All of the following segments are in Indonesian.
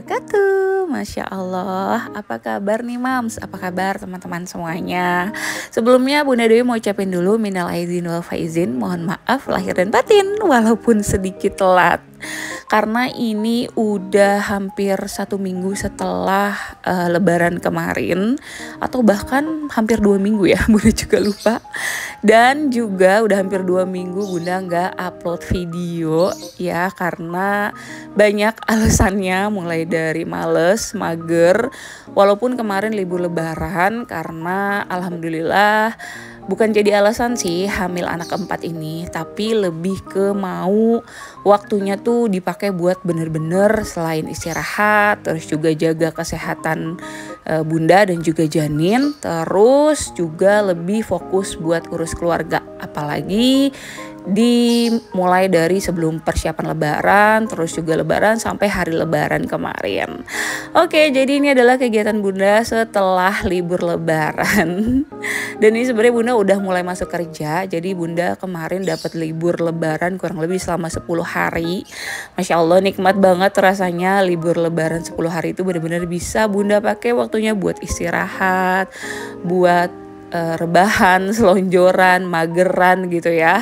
wabarakatuh. Masya Allah, apa kabar nih Mams? Apa kabar teman-teman semuanya? Sebelumnya Bunda Dewi mau ucapin dulu minal aizin wal faizin. Mohon maaf lahir dan batin walaupun sedikit telat. Karena ini udah hampir 1 minggu setelah Lebaran kemarin, atau bahkan hampir 2 minggu ya, Bunda juga lupa. Dan juga udah hampir 2 minggu Bunda nggak upload video ya, karena banyak alasannya, mulai dari males, mager. Walaupun kemarin libur Lebaran, karena alhamdulillah bukan jadi alasan sih hamil anak keempat ini, tapi lebih ke mau waktunya tuh dipakai buat bener-bener selain istirahat, terus juga jaga kesehatan Bunda dan juga janin, terus juga lebih fokus buat urus keluarga. Apalagi dimulai dari sebelum persiapan Lebaran, terus juga Lebaran sampai hari Lebaran kemarin. Oke, jadi ini adalah kegiatan Bunda setelah libur Lebaran. Dan ini sebenarnya Bunda udah mulai masuk kerja. Jadi Bunda kemarin dapat libur Lebaran kurang lebih selama 10 hari. Masya Allah, nikmat banget rasanya libur Lebaran 10 hari itu benar-benar bisa Bunda pakai waktunya buat istirahat, buat rebahan, selonjoran, mageran gitu ya.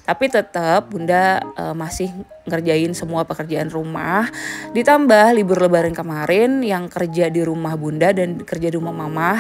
Tapi tetap Bunda masih ngerjain semua pekerjaan rumah. Ditambah libur Lebaran kemarin yang kerja di rumah Bunda dan kerja di rumah Mama,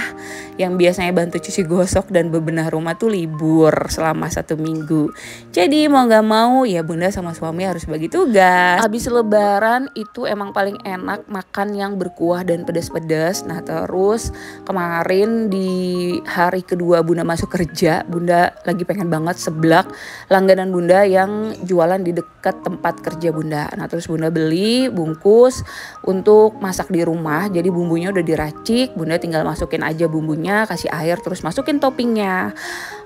yang biasanya bantu cuci gosok dan bebenah rumah tuh libur selama 1 minggu. Jadi mau gak mau ya Bunda sama suami harus bagi tugas. Habis Lebaran itu emang paling enak makan yang berkuah dan pedas-pedas. Nah terus kemarin di hari kedua Bunda masuk kerja, Bunda lagi pengen banget seblak langganan Bunda yang jualan di dekat tempat kerja Bunda. Nah terus Bunda beli bungkus untuk masak di rumah. Jadi bumbunya udah diracik, Bunda tinggal masukin aja bumbunya, kasih air, terus masukin toppingnya.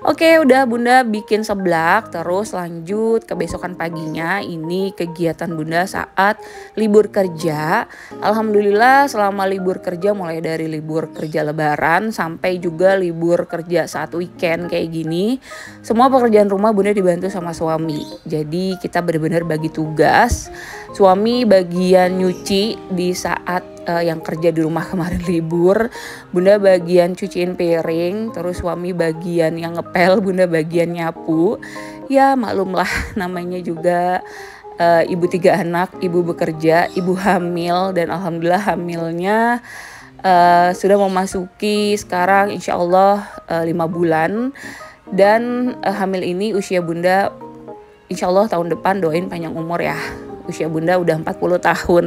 Oke, udah Bunda bikin seblak, terus lanjut ke besokan paginya. Ini kegiatan Bunda saat libur kerja. Alhamdulillah selama libur kerja, mulai dari libur kerja Lebaran sampai juga libur kerja saat weekend kayak gini, semua pekerjaan rumah Bunda dibantu sama suami. Jadi kita benar-benar bagi tugas. Suami bagian nyuci di saat yang kerja di rumah kemarin libur, Bunda bagian cuciin piring, terus suami bagian yang ngepel, Bunda bagian nyapu. Ya maklumlah, namanya juga ibu 3 anak, ibu bekerja, ibu hamil, dan alhamdulillah hamilnya sudah memasuki sekarang insya Allah 5 bulan. Dan hamil ini usia Bunda insya Allah tahun depan, doain panjang umur ya. Usia Bunda udah 40 tahun.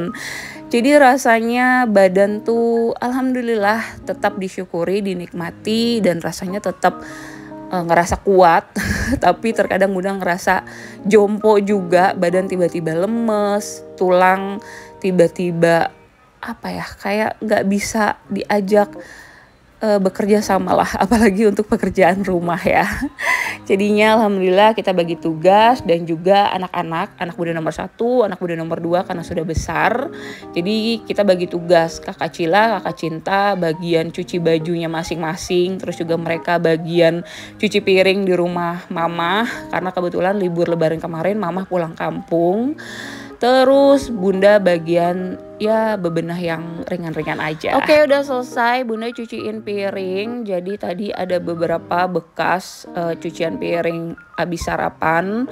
Jadi rasanya badan tuh alhamdulillah tetap disyukuri, dinikmati, dan rasanya tetap ngerasa kuat. Tapi terkadang Bunda ngerasa jompo juga, badan tiba-tiba lemes, tulang tiba-tiba apa ya, kayak nggak bisa diajak bekerja sama lah, apalagi untuk pekerjaan rumah ya. Jadinya alhamdulillah kita bagi tugas, dan juga anak-anak, anak Bunda nomor 1, anak Bunda nomor 2 karena sudah besar. Jadi kita bagi tugas, kakak Cila, kakak Cinta bagian cuci bajunya masing-masing, terus juga mereka bagian cuci piring di rumah Mama, karena kebetulan libur Lebaran kemarin Mama pulang kampung. Terus Bunda bagian ya bebenah yang ringan-ringan aja. Oke, udah selesai Bunda cuciin piring. Jadi tadi ada beberapa bekas cucian piring habis sarapan.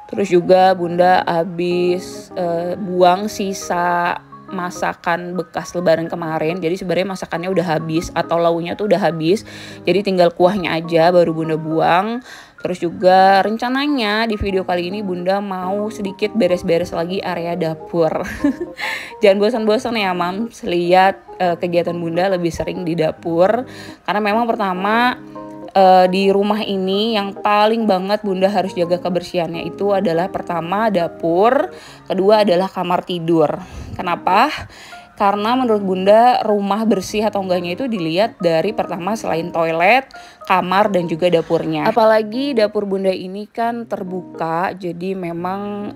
Terus juga Bunda habis buang sisa masakan bekas Lebaran kemarin. Jadi sebenarnya masakannya udah habis, atau lauknya tuh udah habis. Jadi tinggal kuahnya aja baru Bunda buang. Terus juga rencananya di video kali ini Bunda mau sedikit beres-beres lagi area dapur. Jangan bosan-bosan ya Mams, lihat kegiatan Bunda lebih sering di dapur. Karena memang pertama di rumah ini yang paling banget Bunda harus jaga kebersihannya itu adalah pertama dapur, kedua adalah kamar tidur. Kenapa? Karena menurut Bunda rumah bersih atau enggaknya itu dilihat dari pertama selain toilet, kamar, dan juga dapurnya. Apalagi dapur Bunda ini kan terbuka, jadi memang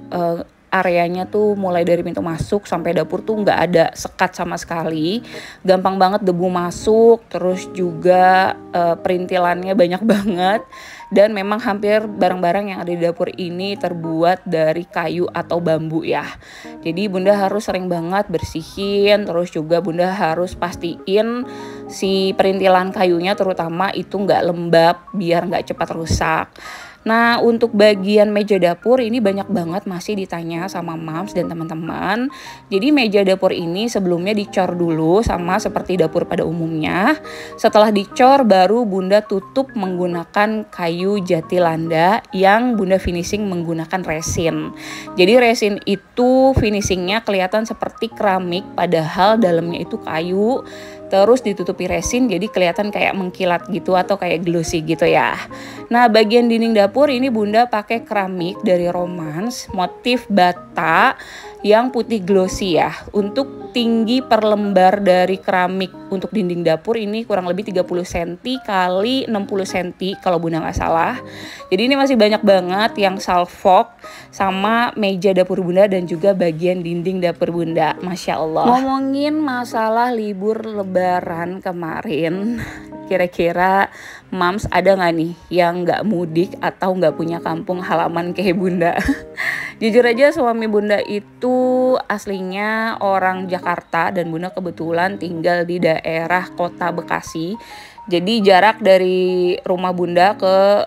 areanya tuh mulai dari pintu masuk sampai dapur tuh nggak ada sekat sama sekali. Gampang banget debu masuk, terus juga perintilannya banyak banget. Dan memang hampir barang-barang yang ada di dapur ini terbuat dari kayu atau bambu ya. Jadi bunda harus sering banget bersihin, terus juga bunda harus pastiin si perintilan kayunya terutama itu nggak lembab biar nggak cepat rusak. Nah, untuk bagian meja dapur ini banyak banget masih ditanya sama Mams dan teman-teman. Jadi meja dapur ini sebelumnya dicor dulu sama seperti dapur pada umumnya. Setelah dicor baru bunda tutup menggunakan kayu jati landa yang bunda finishing menggunakan resin. Jadi resin itu finishingnya kelihatan seperti keramik padahal dalamnya itu kayu. Terus ditutupi resin jadi kelihatan kayak mengkilat gitu atau kayak glossy gitu ya. Nah, bagian dinding dapur ini bunda pakai keramik dari Romans motif bata yang putih glossy ya. Untuk tinggi per lembar dari keramik untuk dinding dapur ini kurang lebih 30 cm kali 60 cm kalau bunda nggak salah. Jadi ini masih banyak banget yang salfok sama meja dapur bunda dan juga bagian dinding dapur bunda. Masya Allah. Ngomongin masalah libur lebaran kemarin, kira-kira Mams ada nggak nih yang nggak mudik atau nggak punya kampung halaman kayak bunda? Jujur aja suami bunda itu aslinya orang Jakarta dan bunda kebetulan tinggal di daerah kota Bekasi. Jadi jarak dari rumah bunda ke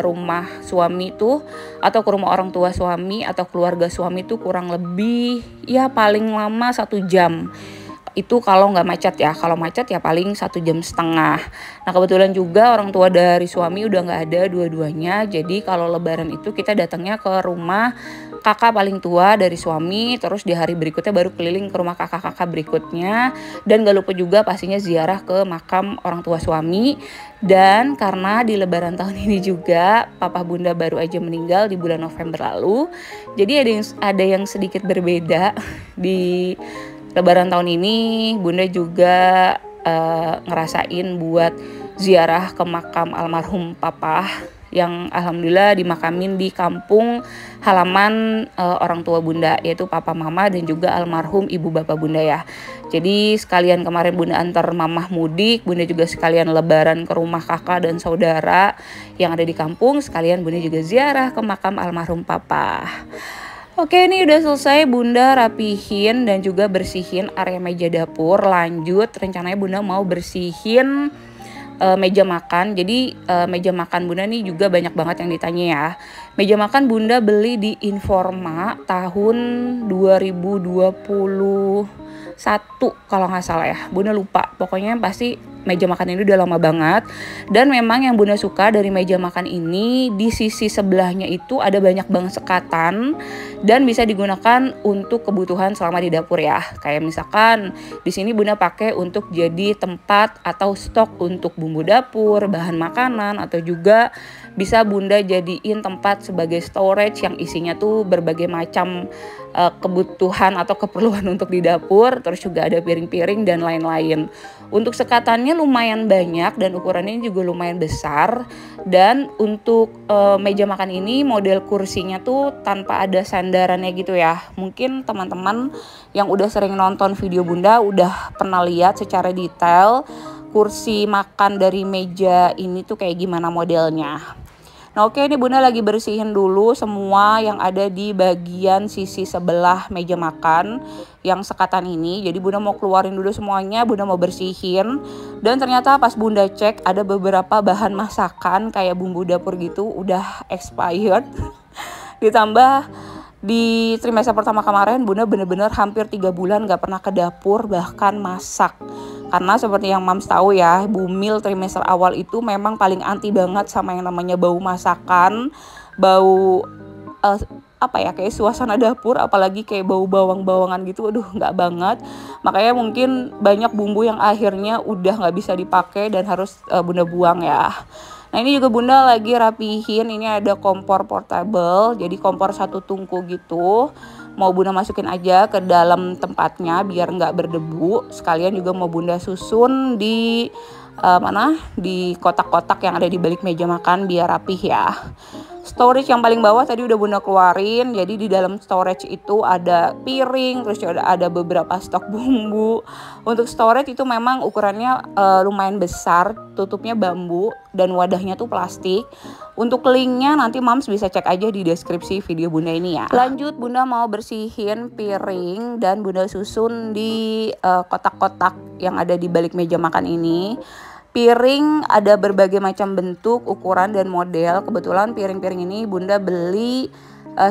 rumah suami itu atau ke rumah orang tua suami atau keluarga suami itu kurang lebih ya paling lama 1 jam. Itu kalau nggak macet ya, kalau macet ya paling 1,5 jam. Nah kebetulan juga orang tua dari suami udah nggak ada dua-duanya, jadi kalau lebaran itu kita datangnya ke rumah kakak paling tua dari suami, terus di hari berikutnya baru keliling ke rumah kakak-kakak berikutnya, dan gak lupa juga pastinya ziarah ke makam orang tua suami. Dan karena di lebaran tahun ini juga papa bunda baru aja meninggal di bulan November lalu, jadi ada yang sedikit berbeda di lebaran tahun ini. Bunda juga ngerasain buat ziarah ke makam almarhum papa yang alhamdulillah dimakamin di kampung halaman orang tua bunda, yaitu papa mama dan juga almarhum ibu bapak bunda ya. Jadi sekalian kemarin bunda antar mamah mudik, bunda juga sekalian lebaran ke rumah kakak dan saudara yang ada di kampung, sekalian bunda juga ziarah ke makam almarhum papa. Oke, ini udah selesai bunda rapihin dan juga bersihin area meja dapur. Lanjut rencananya bunda mau bersihin meja makan. Jadi meja makan bunda nih juga banyak banget yang ditanya ya. Meja makan bunda beli di Informa tahun 2021 kalau nggak salah ya. Bunda lupa, pokoknya pasti meja makan ini udah lama banget. Dan memang yang bunda suka dari meja makan ini, di sisi sebelahnya itu ada banyak banget sekatan dan bisa digunakan untuk kebutuhan selama di dapur ya. Kayak misalkan di sini bunda pakai untuk jadi tempat atau stok untuk bumbu dapur, bahan makanan, atau juga bisa bunda jadiin tempat sebagai storage yang isinya tuh berbagai macam kebutuhan atau keperluan untuk di dapur, terus juga ada piring-piring dan lain-lain. Untuk sekatannya lumayan banyak dan ukurannya juga lumayan besar. Dan untuk meja makan ini model kursinya tuh tanpa ada sandarannya gitu ya. Mungkin teman-teman yang udah sering nonton video bunda udah pernah lihat secara detail kursi makan dari meja ini tuh kayak gimana modelnya. Nah oke, ini bunda lagi bersihin dulu semua yang ada di bagian sisi sebelah meja makan yang sekatan ini. Jadi bunda mau keluarin dulu semuanya, bunda mau bersihin. Dan ternyata pas bunda cek ada beberapa bahan masakan kayak bumbu dapur gitu udah expired. Ditambah di trimester pertama kemarin bunda bener-bener hampir 3 bulan gak pernah ke dapur bahkan masak. Karena seperti yang Mams tahu ya, bumil trimester awal itu memang paling anti banget sama yang namanya bau masakan, bau kayak suasana dapur, apalagi kayak bau bawang-bawangan gitu, aduh nggak banget. Makanya mungkin banyak bumbu yang akhirnya udah nggak bisa dipakai dan harus bunda buang ya. Nah ini juga bunda lagi rapihin, ini ada kompor portable, jadi kompor 1 tungku gitu. Mau bunda masukin aja ke dalam tempatnya biar nggak berdebu. Sekalian juga mau bunda susun di di kotak-kotak yang ada di balik meja makan biar rapih ya. Storage yang paling bawah tadi udah bunda keluarin. Jadi di dalam storage itu ada piring, terus juga ada beberapa stok bumbu. Untuk storage itu memang ukurannya lumayan besar, tutupnya bambu dan wadahnya tuh plastik. Untuk linknya nanti Mams bisa cek aja di deskripsi video Bunda ini ya. Lanjut, Bunda mau bersihin piring dan Bunda susun di kotak-kotak yang ada di balik meja makan ini. Piring ada berbagai macam bentuk, ukuran, dan model. Kebetulan piring-piring ini Bunda beli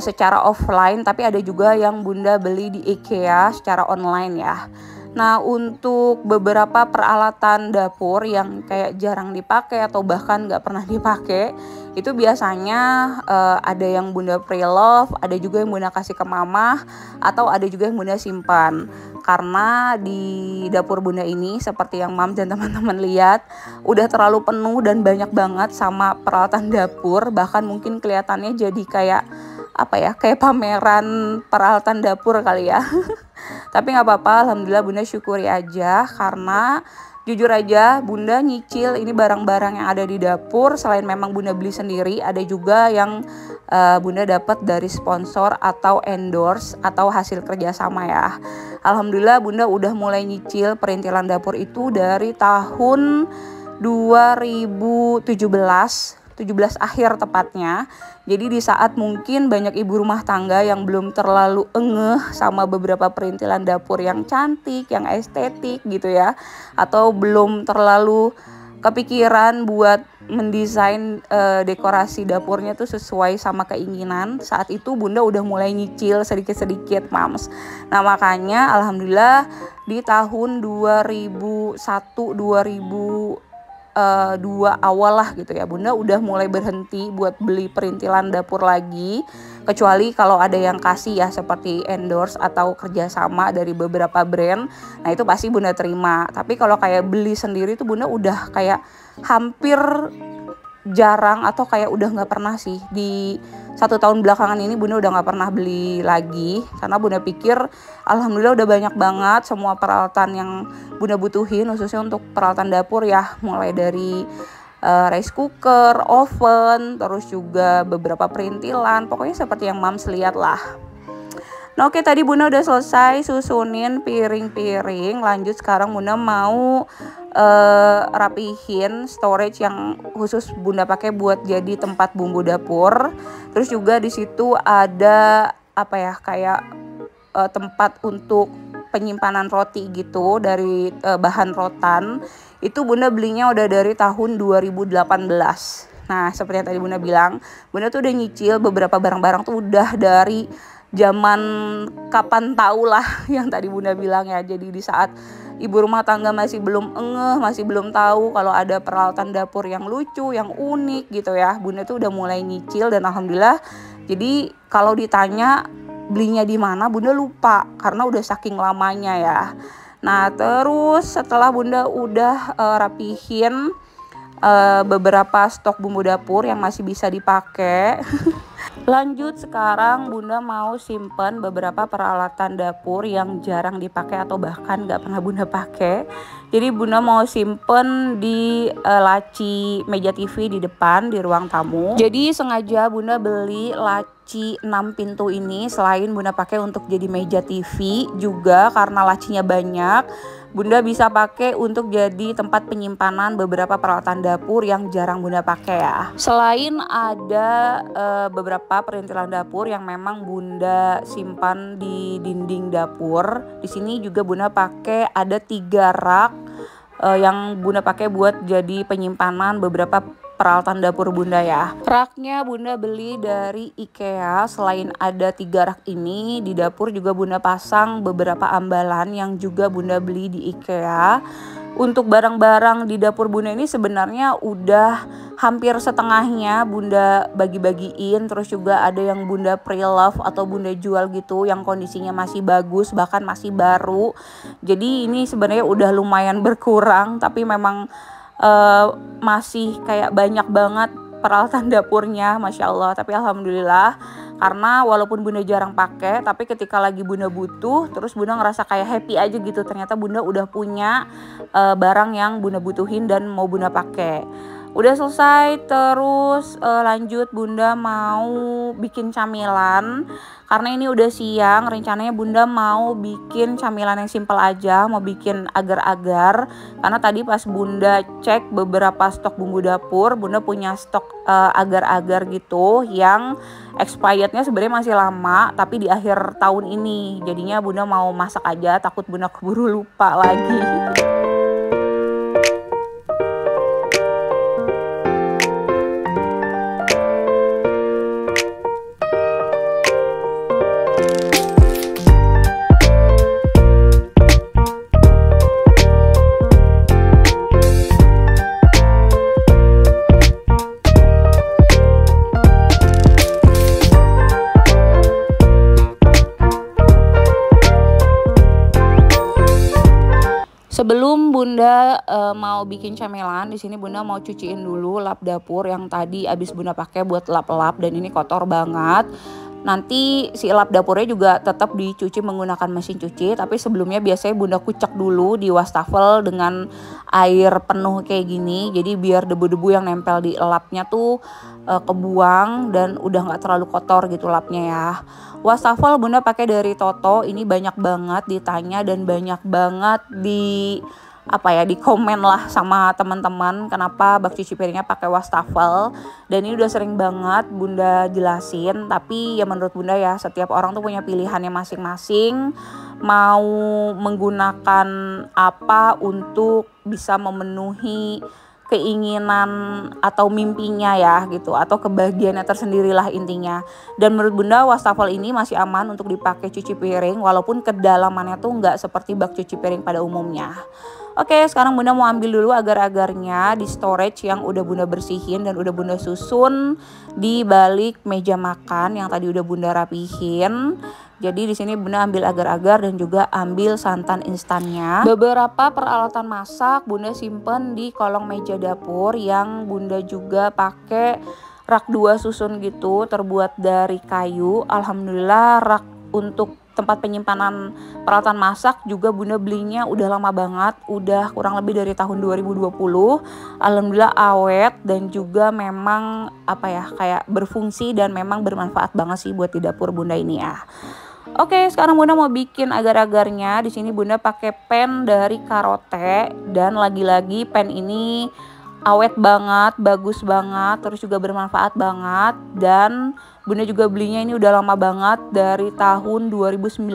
secara offline, tapi ada juga yang Bunda beli di IKEA secara online ya. Nah, untuk beberapa peralatan dapur yang kayak jarang dipakai atau bahkan nggak pernah dipakai, itu biasanya ada yang Bunda pre-love, ada juga yang Bunda kasih ke mama, atau ada juga yang Bunda simpan. Karena di dapur Bunda ini seperti yang Mam dan teman-teman lihat, udah terlalu penuh dan banyak banget sama peralatan dapur, bahkan mungkin kelihatannya jadi kayak kayak pameran peralatan dapur kali ya. Tapi nggak apa-apa, alhamdulillah Bunda syukuri aja, karena jujur aja Bunda nyicil ini barang-barang yang ada di dapur. Selain memang Bunda beli sendiri, ada juga yang Bunda dapat dari sponsor atau endorse atau hasil kerjasama ya. Alhamdulillah Bunda udah mulai nyicil perintilan dapur itu dari tahun 17 akhir tepatnya. Jadi di saat mungkin banyak ibu rumah tangga yang belum terlalu engeh sama beberapa perintilan dapur yang cantik, yang estetik gitu ya, atau belum terlalu kepikiran buat mendesain dekorasi dapurnya tuh sesuai sama keinginan, saat itu Bunda udah mulai nyicil sedikit-sedikit Mams. Nah makanya alhamdulillah di tahun 2002 awal lah gitu ya, Bunda udah mulai berhenti buat beli perintilan dapur lagi, kecuali kalau ada yang kasih ya seperti endorse atau kerjasama dari beberapa brand. Nah itu pasti Bunda terima. Tapi kalau kayak beli sendiri tuh Bunda udah kayak hampir jarang, atau kayak udah nggak pernah sih. Di 1 tahun belakangan ini Bunda udah nggak pernah beli lagi, karena Bunda pikir alhamdulillah udah banyak banget semua peralatan yang Bunda butuhin, khususnya untuk peralatan dapur ya, mulai dari rice cooker, oven, terus juga beberapa perintilan, pokoknya seperti yang Mams lihat lah. Nah oke, tadi Bunda udah selesai susunin piring-piring. Lanjut sekarang Bunda mau rapihin storage yang khusus Bunda pakai buat jadi tempat bumbu dapur. Terus juga di situ ada kayak tempat untuk penyimpanan roti gitu dari bahan rotan. Itu Bunda belinya udah dari tahun 2018. Nah seperti yang tadi Bunda bilang, Bunda tuh udah nyicil beberapa barang-barang tuh udah dari zaman kapan tahu lah yang tadi Bunda bilang ya. Jadi di saat ibu rumah tangga masih belum engeh, masih belum tahu kalau ada peralatan dapur yang lucu, yang unik gitu ya, Bunda tuh udah mulai nyicil. Dan alhamdulillah, jadi kalau ditanya belinya di mana, Bunda lupa karena udah saking lamanya ya. Nah terus setelah Bunda udah rapihin beberapa stok bumbu dapur yang masih bisa dipakai, lanjut sekarang Bunda mau simpen beberapa peralatan dapur yang jarang dipakai atau bahkan gak pernah Bunda pakai. Jadi Bunda mau simpen di laci meja TV di depan di ruang tamu. Jadi sengaja Bunda beli laci 6 pintu ini, selain Bunda pakai untuk jadi meja TV, juga karena lacinya banyak, Bunda bisa pakai untuk jadi tempat penyimpanan beberapa peralatan dapur yang jarang Bunda pakai ya. Selain ada beberapa perintilan dapur yang memang Bunda simpan di dinding dapur, di sini juga Bunda pakai ada 3 rak yang Bunda pakai buat jadi penyimpanan beberapa peralatan dapur Bunda ya. Raknya Bunda beli dari IKEA. Selain ada 3 rak ini, di dapur juga Bunda pasang beberapa ambalan yang juga Bunda beli di IKEA. Untuk barang-barang di dapur Bunda ini sebenarnya udah hampir setengahnya Bunda bagi-bagiin. Terus juga ada yang Bunda pre-love atau Bunda jual gitu, yang kondisinya masih bagus, bahkan masih baru. Jadi ini sebenarnya udah lumayan berkurang, tapi memang masih kayak banyak banget peralatan dapurnya, Masya Allah. Tapi alhamdulillah, karena walaupun Bunda jarang pakai, tapi ketika lagi Bunda butuh, terus Bunda ngerasa kayak happy aja gitu. Ternyata Bunda udah punya barang yang Bunda butuhin dan mau Bunda pakai. Udah selesai, terus lanjut Bunda mau bikin camilan. Karena ini udah siang, rencananya Bunda mau bikin camilan yang simpel aja, mau bikin agar-agar. Karena tadi pas Bunda cek beberapa stok bumbu dapur, Bunda punya stok agar-agar gitu yang expirednya sebenarnya masih lama, tapi di akhir tahun ini. Jadinya Bunda mau masak aja, takut Bunda keburu lupa lagi. Sebelum Bunda mau bikin camilan, di sini Bunda mau cuciin dulu lap dapur yang tadi abis Bunda pakai buat lap-lap dan ini kotor banget. Nanti si lap dapurnya juga tetap dicuci menggunakan mesin cuci, tapi sebelumnya biasanya Bunda kucek dulu di wastafel dengan air penuh kayak gini. Jadi biar debu-debu yang nempel di lapnya tuh kebuang dan udah nggak terlalu kotor gitu lapnya ya. Wastafel Bunda pakai dari Toto, ini banyak banget ditanya dan banyak banget di komen lah sama teman-teman kenapa bak cuci piringnya pakai wastafel, dan ini udah sering banget Bunda jelasin, tapi ya menurut Bunda ya setiap orang tuh punya pilihannya masing-masing mau menggunakan apa untuk bisa memenuhi keinginan atau mimpinya ya gitu, atau kebahagiaannya tersendirilah intinya. Dan menurut Bunda wastafel ini masih aman untuk dipakai cuci piring walaupun kedalamannya tuh nggak seperti bak cuci piring pada umumnya. Oke, sekarang Bunda mau ambil dulu agar-agarnya di storage yang udah Bunda bersihin dan udah Bunda susun di balik meja makan yang tadi udah Bunda rapihin. Jadi di sini Bunda ambil agar-agar dan juga ambil santan instannya. Beberapa peralatan masak Bunda simpen di kolong meja dapur yang Bunda juga pakai rak 2 susun gitu terbuat dari kayu. Alhamdulillah rak untuk tempat penyimpanan peralatan masak juga Bunda belinya udah lama banget, udah kurang lebih dari tahun 2020. Alhamdulillah awet dan juga memang kayak berfungsi dan memang bermanfaat banget sih buat di dapur Bunda ini ya. Oke, sekarang Bunda mau bikin agar-agarnya. Di sini Bunda pakai pen dari Karote dan lagi-lagi pen ini awet banget, bagus banget, terus juga bermanfaat banget, dan Bunda juga belinya ini udah lama banget dari tahun 2019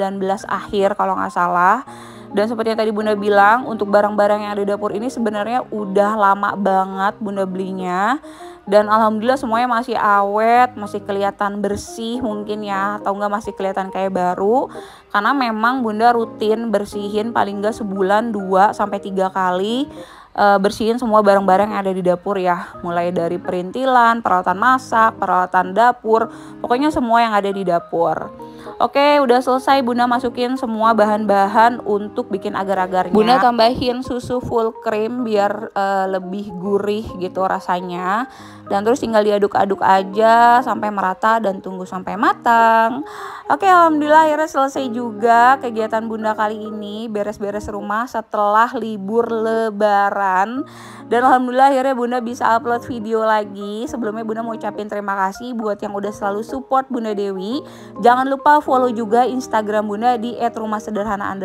akhir kalau nggak salah. Dan seperti yang tadi Bunda bilang, untuk barang-barang yang ada di dapur ini sebenarnya udah lama banget Bunda belinya. Dan alhamdulillah semuanya masih awet, masih kelihatan bersih mungkin ya, atau enggak masih kelihatan kayak baru. Karena memang Bunda rutin bersihin paling enggak sebulan 2-3 kali. Bersihin semua barang-barang yang ada di dapur ya, mulai dari perintilan, peralatan masak, peralatan dapur, pokoknya semua yang ada di dapur. Oke, udah selesai Bunda masukin semua bahan-bahan untuk bikin agar-agarnya. Bunda tambahin susu full cream biar lebih gurih gitu rasanya. Dan terus tinggal diaduk-aduk aja sampai merata dan tunggu sampai matang. Oke, alhamdulillah akhirnya selesai juga kegiatan Bunda kali ini, beres-beres rumah setelah libur lebaran. Dan alhamdulillah akhirnya Bunda bisa upload video lagi. Sebelumnya Bunda mau ucapin terima kasih buat yang udah selalu support Bunda Dewi. Jangan lupa follow juga Instagram Bunda di @rumahsederhana_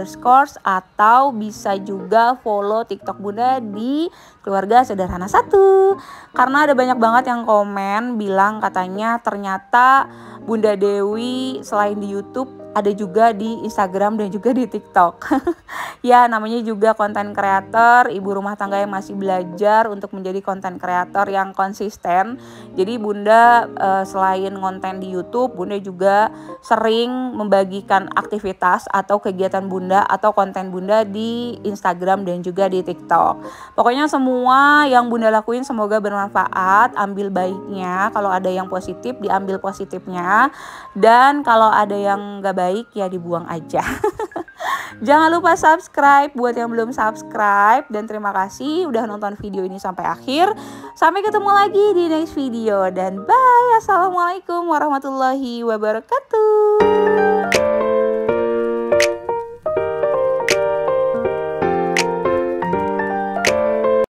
atau bisa juga follow TikTok Bunda di Keluarga Sederhana 1. Karena ada banyak banget yang komen bilang katanya ternyata Bunda Dewi selain di YouTube ada juga di Instagram dan juga di TikTok. Ya, namanya juga konten kreator, ibu rumah tangga yang masih belajar untuk menjadi konten kreator yang konsisten. Jadi Bunda selain konten di YouTube, Bunda juga sering membagikan aktivitas atau kegiatan Bunda atau konten Bunda di Instagram dan juga di TikTok. Pokoknya semua yang Bunda lakuin semoga bermanfaat, ambil baiknya, kalau ada yang positif diambil positifnya, dan kalau ada yang gak baik ya dibuang aja. Jangan lupa subscribe buat yang belum subscribe, dan terima kasih udah nonton video ini sampai akhir. Sampai ketemu lagi di next video dan bye. Assalamualaikum warahmatullahi wabarakatuh.